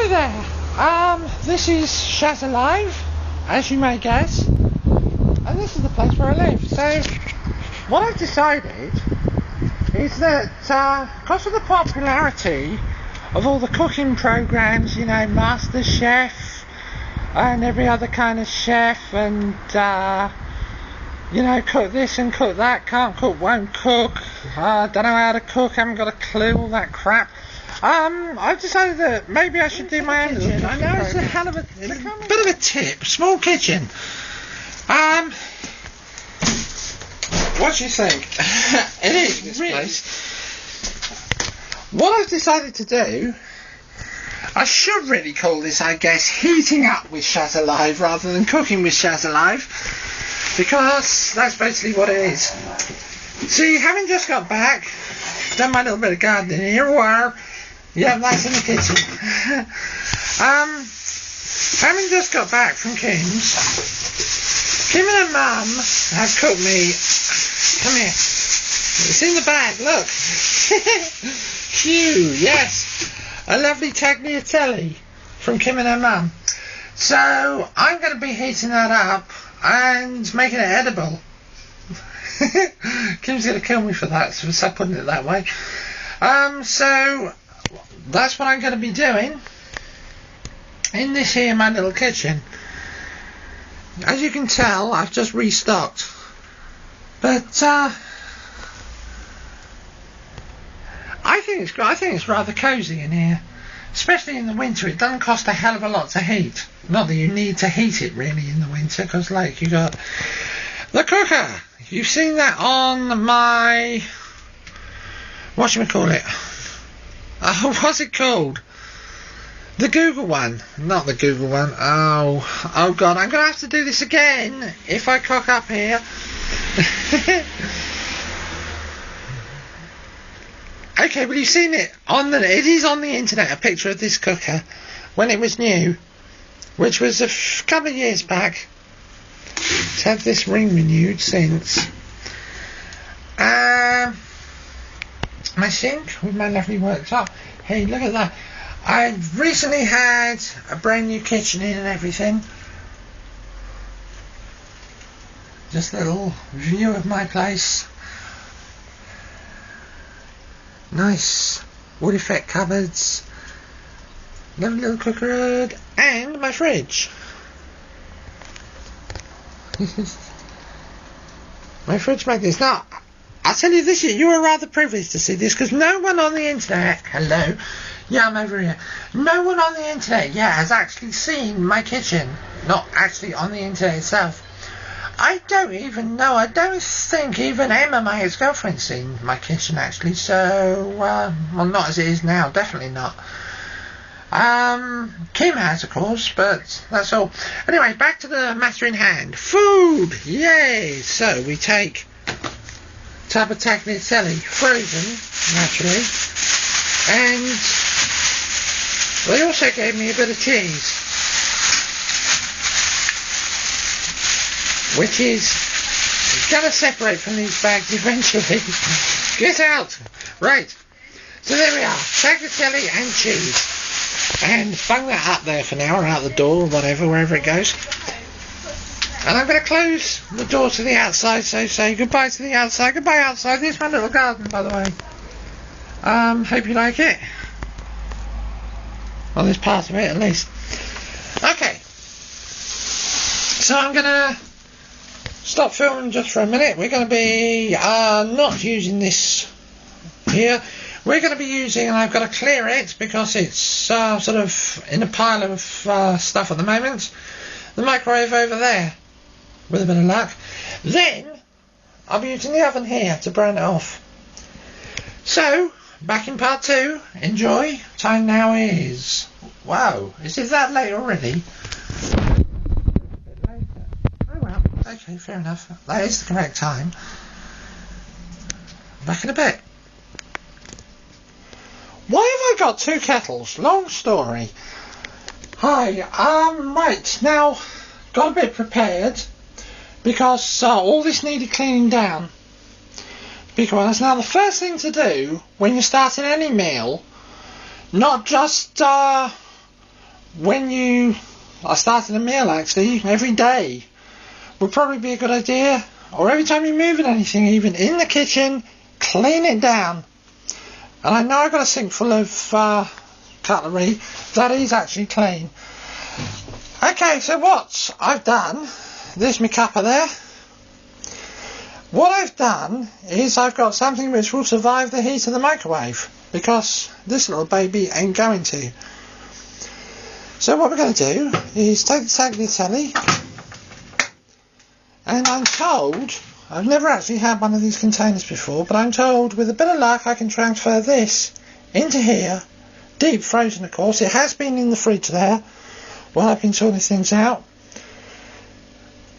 Hi there, this is Shazzalive, as you may guess, and this is the place where I live. So, what I've decided is that, because of the popularity of all the cooking programs, you know, Master Chef and every other kind of chef, and you know, cook this and cook that, can't cook, won't cook, don't know how to cook, haven't got a clue, all that crap. I've decided that maybe I should do my own kitchen. I know it's a hell of a bit of a tip, small kitchen. What do you think? It is this place. What I've decided to do, I should really call this, I guess, heating up with Shazzalive rather than cooking with Shazzalive, because that's basically what it is. See, having just got back, done my little bit of gardening here, or yeah, that's in the kitchen. Having just got back from Kim's, Kim and her mum have cooked me. Come here. It's in the bag. Look. Phew. Yes. A lovely tagliatelle from Kim and her mum. So I'm going to be heating that up and making it edible. Kim's going to kill me for that, so I'm putting it that way. So that's what I'm going to be doing in this here, my little kitchen. As you can tell, I've just restocked, but I think it's rather cosy in here, especially in the winter. It doesn't cost a hell of a lot to heat. Not that you need to heat it really in the winter, because like you got the cooker. You've seen that on my whatchamacallit. What's it called? The Google one. Not the Google one. Oh God, I'm going to have to do this again if I cock up here. Okay, well, you've seen it it is on the internet, a picture of this cooker when it was new, which was a couple of years back. It's had this ring renewed since. My sink with my lovely worktop. Hey, look at that. I've recently had a brand new kitchen in and everything. Just a little view of my place. Nice wood effect cupboards. Lovely little cooker hood. And my fridge. My fridge like this. Now, I'll tell you this, you were rather privileged to see this, because no one on the internet, hello, yeah, I'm over here, no one on the internet yet has actually seen my kitchen. Not actually on the internet itself. I don't even know, I don't think even Emma, my ex-girlfriend's seen my kitchen actually, so, well, not as it is now, definitely not. Kim has, of course, but that's all. Anyway, back to the matter in hand. Food! Yay! So, we take tub of tagliatelle, frozen, naturally, and they also gave me a bit of cheese, which is going to separate from these bags eventually. Get out! Right, so there we are, tagliatelle and cheese. And bung that up there for now, or out the door, or whatever, wherever it goes. And I'm going to close the door to the outside, so say goodbye to the outside. Goodbye outside. This is my little garden, by the way. Hope you like it. Well, this part of it, at least. Okay. So I'm going to stop filming just for a minute. We're going to be not using this here. We're going to be using, and I've got to clear it because it's sort of in a pile of stuff at the moment, the microwave over there, with a bit of luck. Then, I'll be using the oven here to brown it off. So, back in part 2. Enjoy. Time now is... Wow, is it that late already? A bit later. Oh well, okay, fair enough. That is the correct time. Back in a bit. Why have I got 2 kettles? Long story. Hi, right, now, got a bit prepared, because all this needed cleaning down. Because now the first thing to do, when you're starting any meal, not just when you are starting a meal, actually, every day would probably be a good idea. Or every time you're moving anything, even in the kitchen, clean it down. And I know I've got a sink full of cutlery that is actually clean. Okay, so what I've done, there's my cuppa there. What I've done is I've got something which will survive the heat of the microwave, because this little baby ain't going to. So what we're going to do is take the tagliatelle, and I'm told, I've never actually had one of these containers before, but I'm told with a bit of luck I can transfer this into here, deep frozen of course. It has been in the fridge there while I've been sorting things out.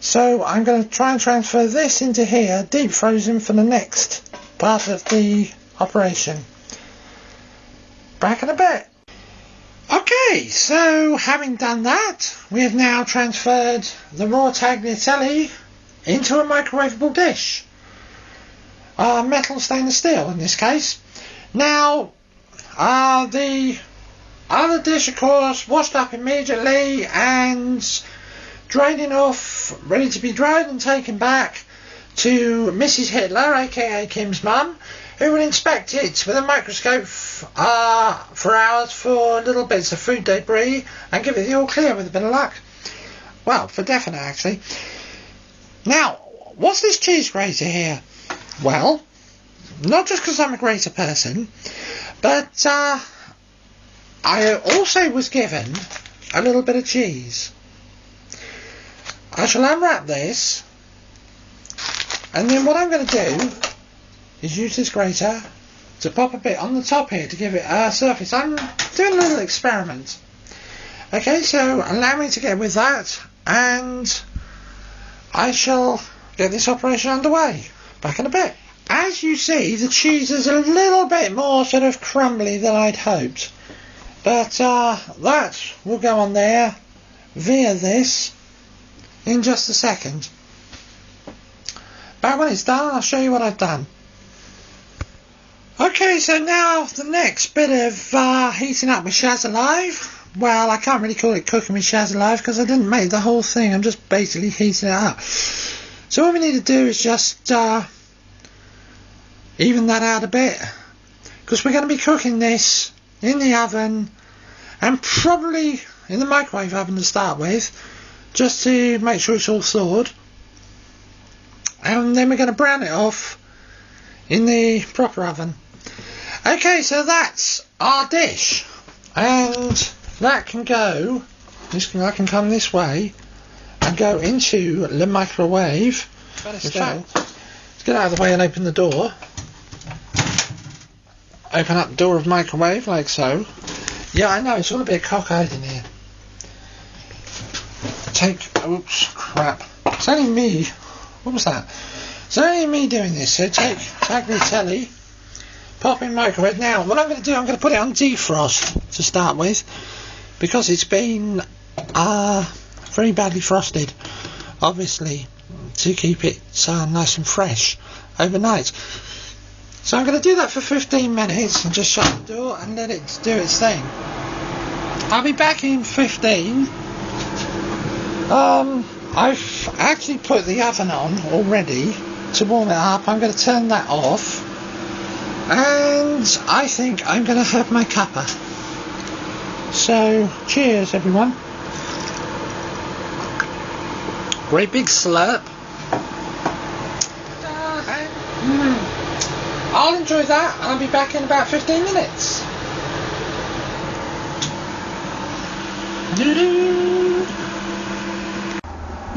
So I'm going to try and transfer this into here, deep frozen, for the next part of the operation. Back in a bit. Okay, so having done that, we have now transferred the raw tagliatelle into a microwavable dish. Metal stainless steel in this case. Now, the other dish, of course, washed up immediately and draining off, ready to be dried and taken back to Mrs. Hitler, aka Kim's mum, who will inspect it with a microscope for hours for little bits of food debris and give it the all clear with a bit of luck. Well, for definite actually. Now, what's this cheese grater here? Well, not just because I'm a grater person, but I also was given a little bit of cheese. I shall unwrap this, and then what I'm going to do is use this grater to pop a bit on the top here to give it a surface. I'm doing a little experiment. Okay, so allow me to get with that, and I shall get this operation underway. Back in a bit. As you see, the cheese is a little bit more sort of crumbly than I'd hoped, but that will go on there via this in just a second. But when it's done, I'll show you what I've done. Okay, so now the next bit of heating up with Shazzalive. Well, I can't really call it cooking with Shazzalive because I didn't make the whole thing. I'm just basically heating it up. So what we need to do is just even that out a bit, because we're going to be cooking this in the oven and probably in the microwave oven to start with, just to make sure it's all thawed, and then we're going to brown it off in the proper oven. Okay, so that's our dish, and that can go, that can come this way and go into the microwave. In fact, let's get out of the way and open the door. Open up the door of microwave like so. Yeah, I know, it's all a bit cockeyed in here. Oops, crap. It's only me. What was that? It's only me doing this. So take tagliatelle, pop in microwave. Now, what I'm going to do, I'm going to put it on defrost to start with, because it's been very badly frosted, obviously, to keep it nice and fresh overnight. So I'm going to do that for 15 minutes and just shut the door and let it do its thing. I'll be back in 15. I've actually put the oven on already to warm it up. I'm going to turn that off, and I think I'm going to have my cuppa. So cheers everyone. Great big slurp. I'll enjoy that. I'll be back in about 15 minutes.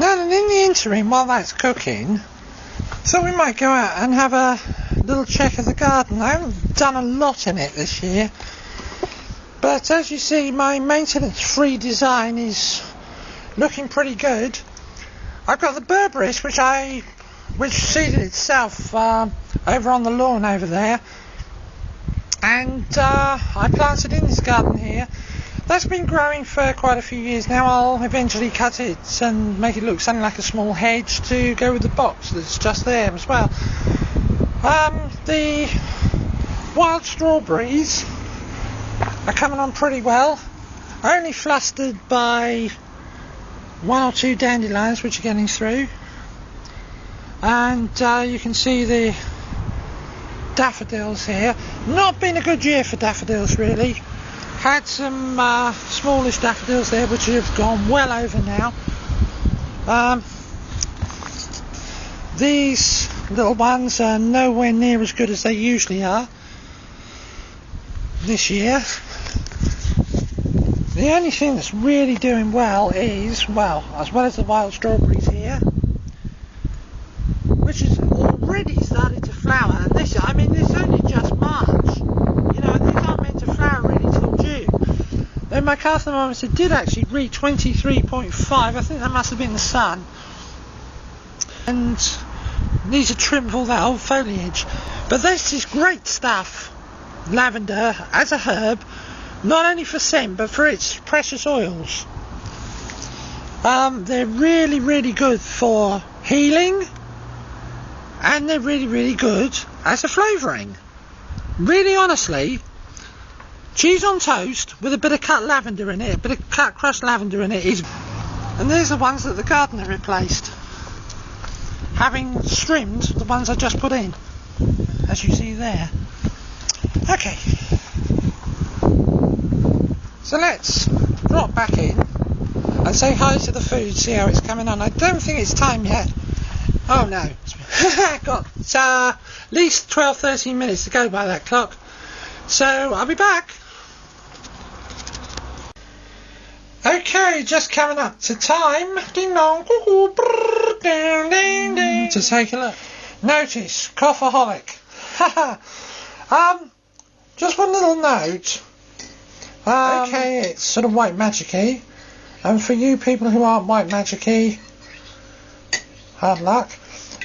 Now, in the interim, while that's cooking, so we might go out and have a little check of the garden. I haven't done a lot in it this year, but as you see, my maintenance-free design is looking pretty good. I've got the berberis, which seeded itself over on the lawn over there, and I planted in this garden here. That's been growing for quite a few years now. I'll eventually cut it and make it look something like a small hedge to go with the box that's just there as well. The wild strawberries are coming on pretty well. only flustered by one or two dandelions which are getting through, and you can see the daffodils here. Not been a good year for daffodils really. Had some smallish daffodils there which have gone well over now. These little ones are nowhere near as good as they usually are this year. The only thing that's really doing well is, well, as well as the wild strawberries here, which has already started to flower. And this, I mean, this is only just March. You know, these aren't meant to flower really till June. Then my car thermometer did actually read 23.5. I think that must have been the sun. And needs to trim all that old foliage. But this is great stuff. Lavender as a herb, not only for scent but for its precious oils. They're really, really good for healing, and they're really, really good as a flavouring. Really, honestly, cheese on toast with a bit of cut lavender in it, a bit of cut crushed lavender in it is. And these are the ones that the gardener replaced, having trimmed the ones I just put in, as you see there. Okay, so let's drop back in and say hi to the food, see how it's coming on. I don't think it's time yet. Oh no, got at least 12-13 minutes to go by that clock, so I'll be back. Okay, just coming up to time. Ding dong, cuckoo, brrr, ding ding ding. To take a look. Notice, coffeeholic. Just one little note. Okay, it's sort of white magic-y, and for you people who aren't white magic-y, hard luck.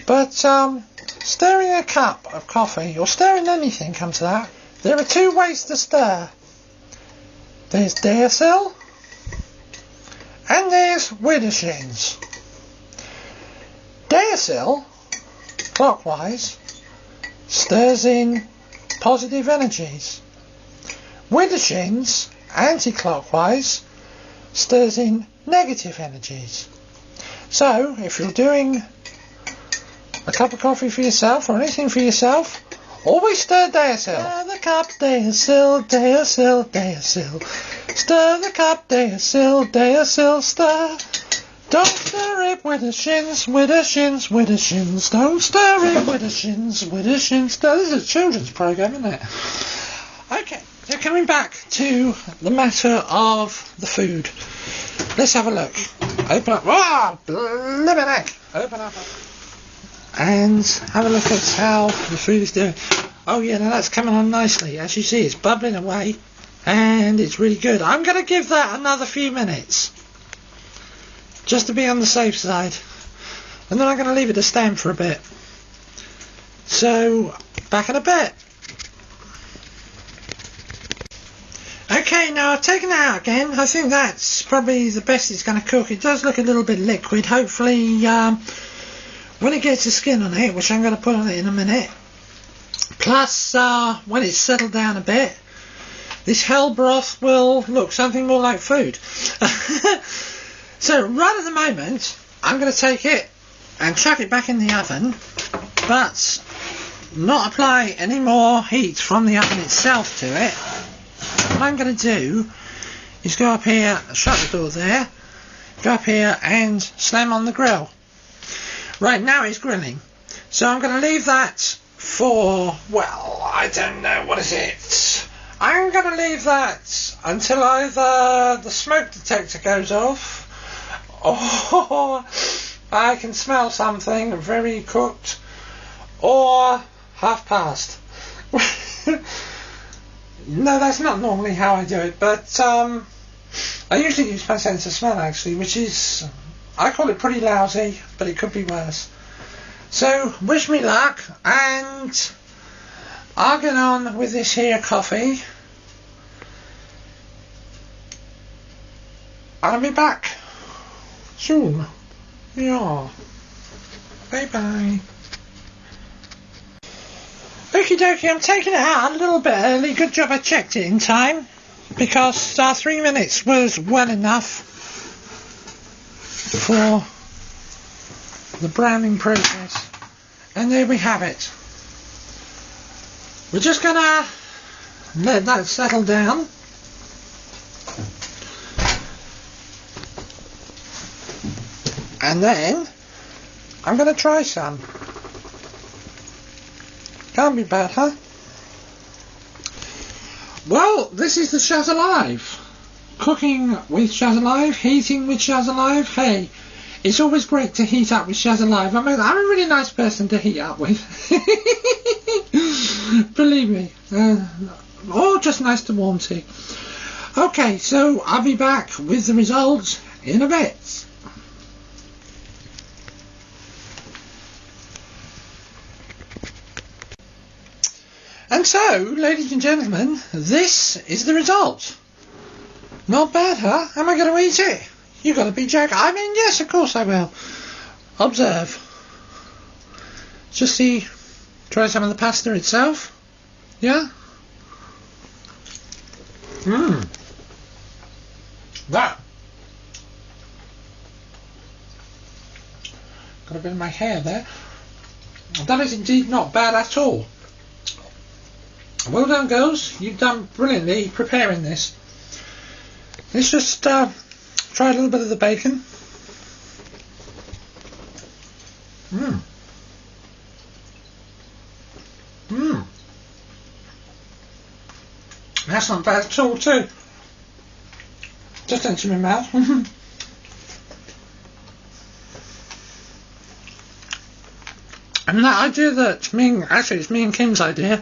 But stirring a cup of coffee, or stirring anything, come to that, there are two ways to stir. There's Deosil, and there's Widdershins. Deosil, clockwise, stirs in positive energies. Widdershins, anti-clockwise, stirs in negative energies. So, if you're doing a cup of coffee for yourself, or anything for yourself, always stir Deosil. Stir the cup, Deosil, Deosil, Deosil. Stir the cup, Deosil, Deosil, stir. Don't stir it, Widdershins, Widdershins, Widdershins. Don't stir it, Widdershins, Widdershins, stir. This is a children's programme, isn't it? Okay, so coming back to the matter of the food. Let's have a look. Open up. Ah, bleemin heck. Open up. And have a look at how the food is doing. Oh yeah, now that's coming on nicely. As you see, it's bubbling away, and it's really good. I'm going to give that another few minutes, just to be on the safe side, and then I'm going to leave it to stand for a bit. So, back in a bit. Okay, now I've taken it out again. I think that's probably the best it's going to cook. It does look a little bit liquid. Hopefully, when it gets the skin on it, which I'm going to put on it in a minute, plus when it's settled down a bit, this hell broth will look something more like food. So right at the moment, I'm going to take it and chuck it back in the oven, but not apply any more heat from the oven itself to it. What I'm going to do is go up here, shut the door there, go up here and slam on the grill. Right now it's grilling, so I'm going to leave that for, well, I don't know, what is it? I'm going to leave that until either the smoke detector goes off, or I can smell something very cooked, or half past. No, that's not normally how I do it, but I usually use my sense of smell actually, which is, I call it pretty lousy, but it could be worse. So, wish me luck, and I'll get on with this here coffee. I'll be back soon. Yeah. Bye bye. Okie dokie, I'm taking it out a little bit early. Good job I checked it in time. because 3 minutes was well enough for the browning process. And there we have it. We're just gonna let that settle down. And then I'm gonna try some. Can't be bad, huh? Well, this is the Shazzalive. Cooking with Shazzalive, heating with Shazzalive. Hey, it's always great to heat up with Shazzalive. I'm a really nice person to heat up with. Believe me. Or just nice to warm to. Okay, so I'll be back with the results in a bit. And so, ladies and gentlemen, this is the result. Not bad, huh? Am I going to eat it? You've got to be joking. I mean, yes, of course I will. Observe. Just see, try some of the pasta itself. Yeah? That. Got a bit of my hair there. That is indeed not bad at all. Well done, girls. You've done brilliantly preparing this. Let's just try a little bit of the bacon. That's not bad at all, too. Just into my mouth. And that idea that actually it's me and Kim's idea,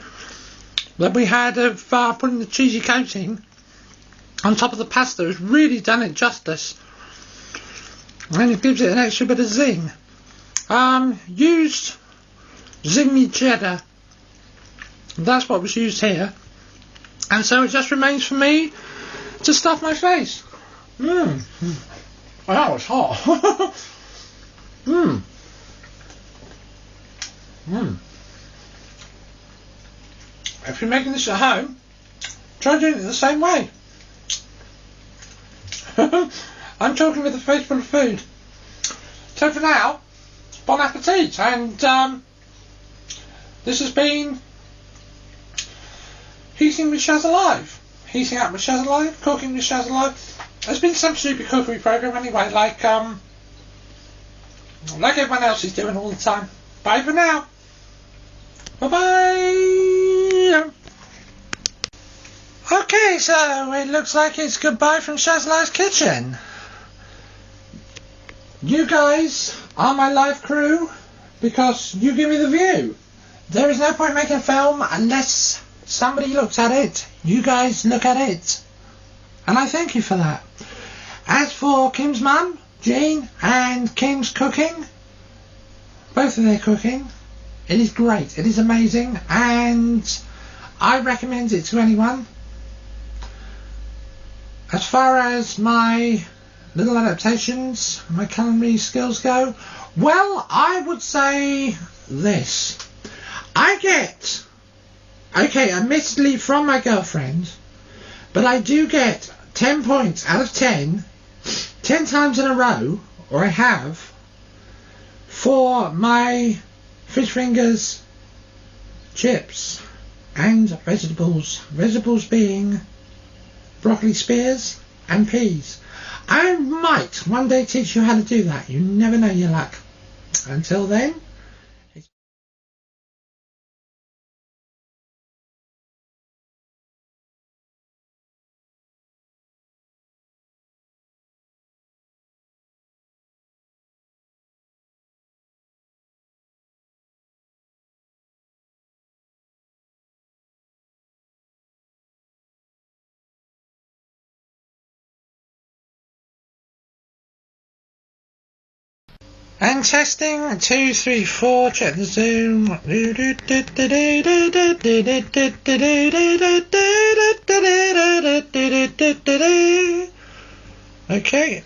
that we had of putting the cheesy coating on top of the pasta has really done it justice, and it gives it an extra bit of zing. Used zingy cheddar, that's what was used here, and so it just remains for me to stuff my face. That was hot. If you're making this at home, try doing it the same way. I'm talking with a face full of food. So for now, bon appetit, and this has been Heating with Shazzalive. Heating up with Shazzalive, cooking with Shazzalive. There's been some stupid cookery program anyway, like everyone else is doing all the time. Bye for now. Bye bye. Okay, so it looks like it's goodbye from Shazzalive's kitchen. You guys are my live crew because you give me the view. There is no point making a film unless somebody looks at it. You guys look at it. And I thank you for that. As for Kim's mum, Jean, and Kim's cooking, both of their cooking, it is great. It is amazing. And I recommend it to anyone. As far as my little adaptations, my culinary skills go, well, I would say this. I get, okay, admittedly from my girlfriend, but I do get 10 points out of 10 times in a row, or I have, for my fish fingers, chips, and vegetables. Vegetables being broccoli spears and peas. I might one day teach you how to do that. You never know your luck. Until then, and testing 1, 2, 3, 4. Check the zoom. Okay.